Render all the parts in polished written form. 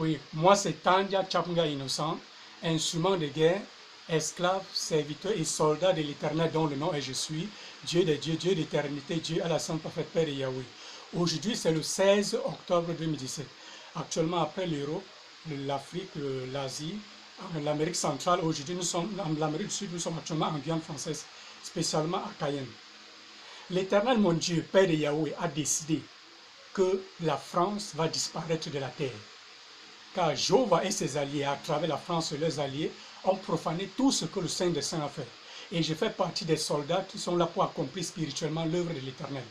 Oui, moi c'est Tandia Chapunga Innocent, instrument de guerre, esclave, serviteur et soldat de l'Éternel dont le nom est Je suis, Dieu des dieux, Dieu d'éternité, Dieu à la sainte parfaite Père et Yahweh. Aujourd'hui c'est le 16 octobre 2017. Actuellement après l'Europe, l'Afrique, l'Asie, l'Amérique centrale, aujourd'hui nous sommes, dans l'Amérique du Sud, nous sommes actuellement en Guyane française, spécialement à Cayenne. L'Éternel mon Dieu, Père de Yahweh, a décidé que la France va disparaître de la terre. Car Jéhovah et ses alliés, à travers la France et leurs alliés, ont profané tout ce que le Saint des Saints a fait. Et je fais partie des soldats qui sont là pour accomplir spirituellement l'œuvre de l'Éternel.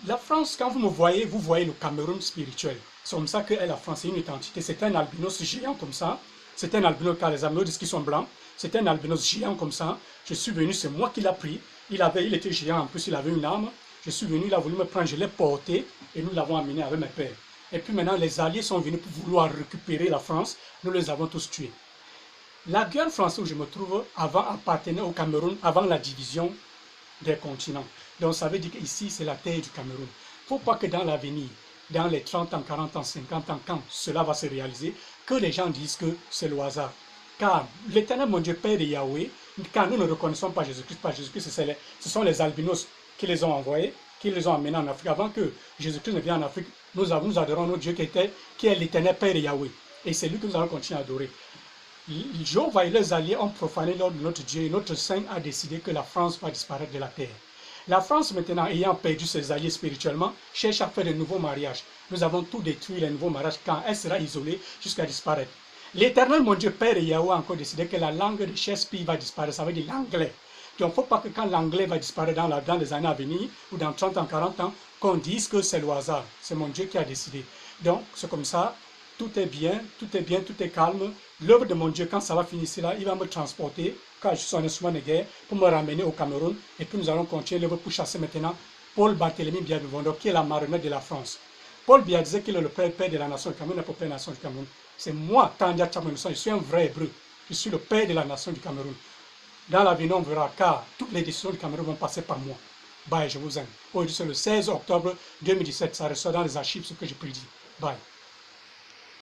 La France, quand vous me voyez, vous voyez le Cameroun spirituel. C'est comme ça que la France est une identité. C'est un albinos géant comme ça. C'est un albinos, car les albinos disent qu'ils sont blancs. C'est un albinos géant comme ça. Je suis venu, c'est moi qui l'ai pris. Il était géant, en plus il avait une arme. Je suis venu, il a voulu me prendre, je l'ai porté et nous l'avons amené avec mes pères. Et puis maintenant, les alliés sont venus pour vouloir récupérer la France. Nous les avons tous tués. La Guyane française où je me trouve avant appartenait au Cameroun, avant la division des continents. Donc ça veut dire qu'ici, c'est la terre du Cameroun. Il ne faut pas que dans l'avenir, dans les 30 ans, 40 ans, 50 ans, quand cela va se réaliser, que les gens disent que c'est le hasard. Car l'Éternel, mon Dieu, Père de Yahweh, quand nous ne reconnaissons pas Jésus-Christ, ce sont les albinos qui les ont envoyés, qui les ont amenés en Afrique. Avant que Jésus-Christ ne vienne en Afrique, nous adorons notre Dieu qui est l'Éternel Père de Yahweh. Et c'est lui que nous allons continuer à adorer. Jéhovah et leurs alliés ont profané l'ordre de notre Dieu et notre Saint a décidé que la France va disparaître de la terre. La France maintenant, ayant perdu ses alliés spirituellement, cherche à faire de nouveaux mariages. Nous avons tout détruit, les nouveaux mariages, quand elle sera isolée jusqu'à disparaître. L'Éternel, mon Dieu, Père et Yahweh, a encore décidé que la langue de Shakespeare va disparaître, ça veut dire l'anglais. Donc il ne faut pas que quand l'anglais va disparaître dans les années à venir, ou dans 30 ans, 40 ans, qu'on dise que c'est le hasard. C'est mon Dieu qui a décidé. Donc c'est comme ça. Tout est bien, tout est bien, tout est calme. L'œuvre de mon Dieu, quand ça va finir là, il va me transporter, car je suis un instrument de guerre, pour me ramener au Cameroun. Et puis nous allons continuer l'œuvre pour chasser maintenant Paul Barthélemy Biya-Bivondo, qui est la marionnette de la France. Paul Biya disait qu'il est le père de la nation du Cameroun, le père de la nation du Cameroun. C'est moi, Tandia Chapunga Innocent, je suis un vrai hébreu. Je suis le père de la nation du Cameroun. Dans l'avenir, on verra, car toutes les décisions du Cameroun vont passer par moi. Bye, je vous aime. Aujourd'hui, c'est le 16 octobre 2017. Ça ressort dans les archives ce que j'ai prédit. Bye.